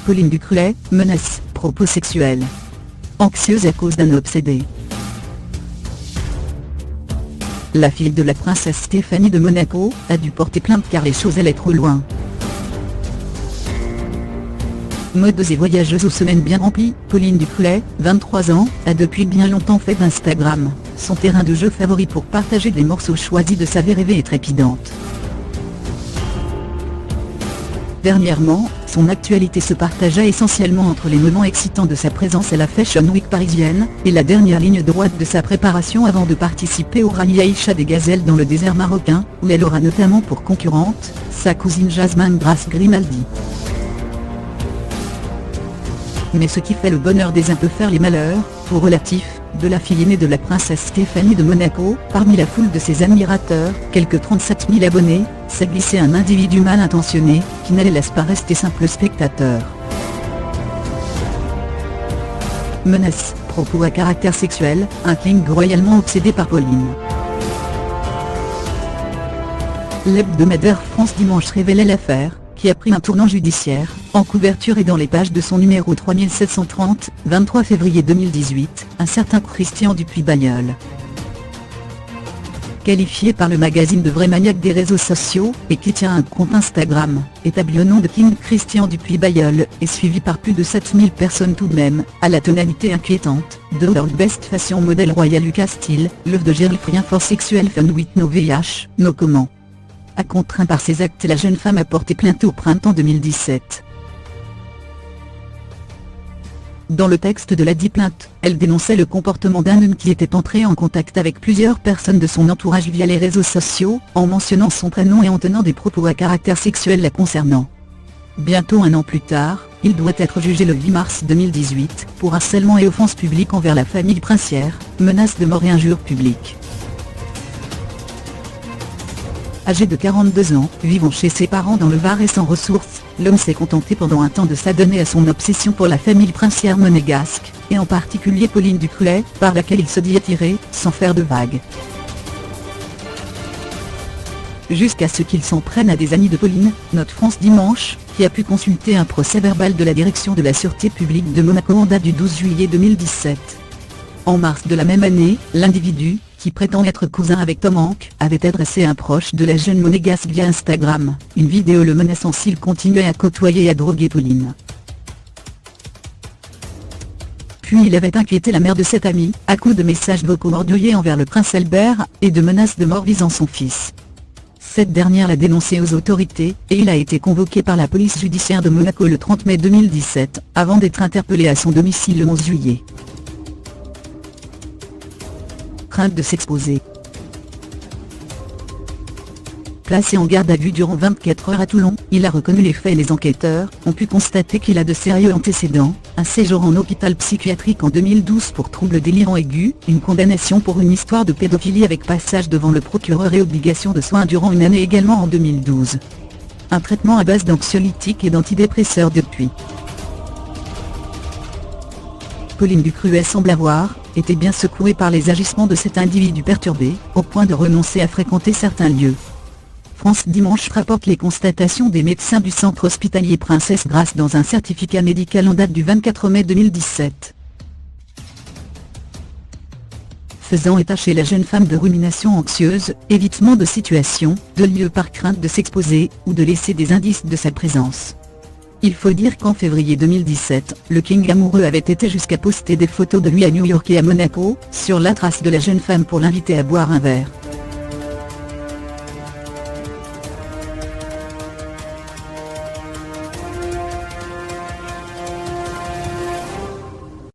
Pauline Ducruet, menace, propos sexuels. Anxieuse à cause d'un obsédé. La fille de la princesse Stéphanie de Monaco a dû porter plainte car les choses allaient trop loin. Modeuse et voyageuse aux semaines bien remplies, Pauline Ducruet, 23 ans, a depuis bien longtemps fait d'Instagram son terrain de jeu favori pour partager des morceaux choisis de sa vie rêvée et trépidante. Dernièrement, son actualité se partagea essentiellement entre les moments excitants de sa présence à la Fashion Week parisienne, et la dernière ligne droite de sa préparation avant de participer au rallye Aïcha des Gazelles dans le désert marocain, où elle aura notamment pour concurrente, sa cousine Jasmine Grace Grimaldi. Mais ce qui fait le bonheur des uns peut faire les malheurs, pour relatif, de la fille aînée de la princesse Stéphanie de Monaco, parmi la foule de ses admirateurs, quelques 37 000 abonnés, s'est glissé un individu mal intentionné, qui n'allait laisse pas rester simple spectateur. Menace, propos à caractère sexuel, un king royalement obsédé par Pauline. L'hebdomadaire France Dimanche révélait l'affaire, qui a pris un tournant judiciaire, en couverture et dans les pages de son numéro 3730, 23 février 2018, un certain Christian Dupuis-Bailleul. Qualifié par le magazine de vrai maniaque des réseaux sociaux, et qui tient un compte Instagram, établi au nom de King Christian Dupuis-Bailleul, et suivi par plus de 7000 personnes tout de même, à la tonalité inquiétante, de World Best Fashion Model Royal Lucas Style, l'œuvre de Girlfriend for Sexual Fun with No VIH, no comment. A contraint par ses actes, la jeune femme a porté plainte au printemps 2017. Dans le texte de ladite plainte, elle dénonçait le comportement d'un homme qui était entré en contact avec plusieurs personnes de son entourage via les réseaux sociaux, en mentionnant son prénom et en tenant des propos à caractère sexuel la concernant. Bientôt un an plus tard, il doit être jugé le 8 mars 2018, pour harcèlement et offense publique envers la famille princière, menace de mort et injures publiques. Âgé de 42 ans, vivant chez ses parents dans le Var et sans ressources, l'homme s'est contenté pendant un temps de s'adonner à son obsession pour la famille princière monégasque, et en particulier Pauline Ducruet, par laquelle il se dit attiré, sans faire de vagues. Jusqu'à ce qu'il s'en prenne à des amis de Pauline, note France Dimanche, qui a pu consulter un procès-verbal de la direction de la sûreté publique de Monaco en date du 12 juillet 2017. En mars de la même année, l'individu, qui prétend être cousin avec Tom Hanks, avait adressé à un proche de la jeune monégasque via Instagram une vidéo le menaçant s'il continuait à côtoyer et à droguer Pauline. Puis il avait inquiété la mère de cet ami, à coups de messages vocaux orgueilleux envers le prince Albert, et de menaces de mort visant son fils. Cette dernière l'a dénoncé aux autorités, et il a été convoqué par la police judiciaire de Monaco le 30 mai 2017, avant d'être interpellé à son domicile le 11 juillet. Crainte de s'exposer. Placé en garde à vue durant 24 heures à Toulon, il a reconnu les faits et les enquêteurs ont pu constater qu'il a de sérieux antécédents, un séjour en hôpital psychiatrique en 2012 pour troubles délirants aigus, une condamnation pour une histoire de pédophilie avec passage devant le procureur et obligation de soins durant une année également en 2012. Un traitement à base d'anxiolytiques et d'antidépresseurs depuis. Pauline Ducruet semble avoir été bien secouée par les agissements de cet individu perturbé, au point de renoncer à fréquenter certains lieux. France Dimanche rapporte les constatations des médecins du centre hospitalier Princesse Grace dans un certificat médical en date du 24 mai 2017. Faisant état chez la jeune femme de ruminations anxieuses, évitement de situations, de lieux par crainte de s'exposer, ou de laisser des indices de sa présence. Il faut dire qu'en février 2017, le king amoureux avait été jusqu'à poster des photos de lui à New York et à Monaco, sur la trace de la jeune femme pour l'inviter à boire un verre.